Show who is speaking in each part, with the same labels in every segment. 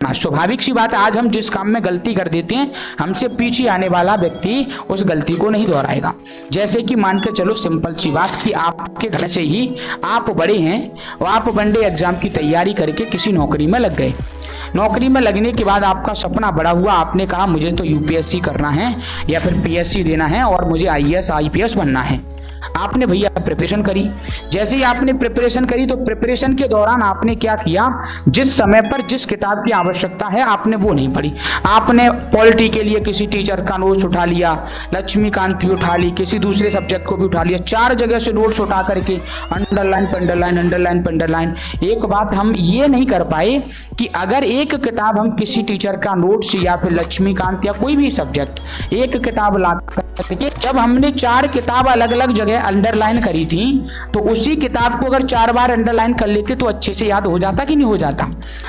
Speaker 1: स्वाभाविक सी बात है, आज हम जिस काम में गलती कर देते हैं, हमसे पीछे आने वाला व्यक्ति उस गलती को नहीं दोहराएगा। जैसे कि मान के चलो सिंपल सी बात कि आपके घर से ही आप बड़े हैं और आप वनडे एग्जाम की तैयारी करके किसी नौकरी में लग गए। नौकरी में लगने के बाद आपका सपना बड़ा हुआ, आपने कहा मुझे तो यूपीएससी करना है या फिर पीएससी देना है और मुझे आईएएस आईपीएस बनना है। आपने भैया प्रिपरेशन करी। जैसे ही आपने प्रिपरेशन करी तो प्रिपरेशन के दौरान आपने क्या किया, जिस समय पर जिस किताब की आवश्यकता है आपने वो नहीं पढ़ी। आपने पॉलिटी के लिए किसी टीचर का नोट्स उठा लिया, लक्ष्मीकांत भी उठा ली, किसी दूसरे सब्जेक्ट को भी उठा लिया, 4 जगह से नोट्स उठा करके अंडरलाइन पेंडरलाइन अंडरलाइन पेंडरलाइन। एक बात हम ये नहीं कर पाए कि अगर एक किताब हम किसी टीचर का नोट्स या फिर लक्ष्मीकांत या कोई भी सब्जेक्ट एक किताब ला करके, जब हमने 4 किताब अलग अलग जगह अंडरलाइन करी थी तो उसी किताब को अगर 4 बार अंडरलाइन कर लेते तो अच्छे से याद हो जाता कि नहीं हो जाता।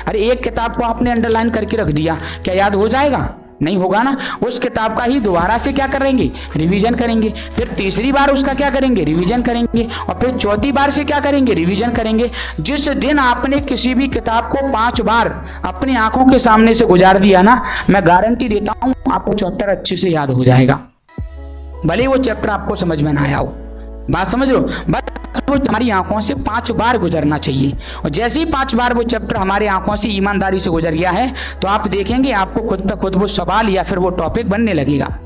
Speaker 1: अरे एक किताब को आपने अंडरलाइन करके रख दिया, क्या याद हो जाएगा? नहीं होगा ना। उस किताब का ही दोबारा से क्या करेंगे, रिवीजन करेंगे। फिर तीसरी बार उसका क्या करेंगे, रिवीजन करेंगे। और फिर चौथी बार से क्या करेंगे, रिवीजन करेंगे। जिस दिन आपने किसी भी किताब को 5 बार अपनी आंखों के सामने से गुजार दिया ना, मैं गारंटी देता हूं आपको चैप्टर अच्छे से याद हो जाएगा, भले वो चैप्टर आपको समझ में ना आया हो। बात समझ लो, बस वो हमारी आंखों से 5 बार गुजरना चाहिए। और जैसे ही 5 बार वो चैप्टर हमारे आंखों से ईमानदारी से गुजर गया है तो आप देखेंगे आपको खुद ब खुद वो सवाल या फिर वो टॉपिक बनने लगेगा।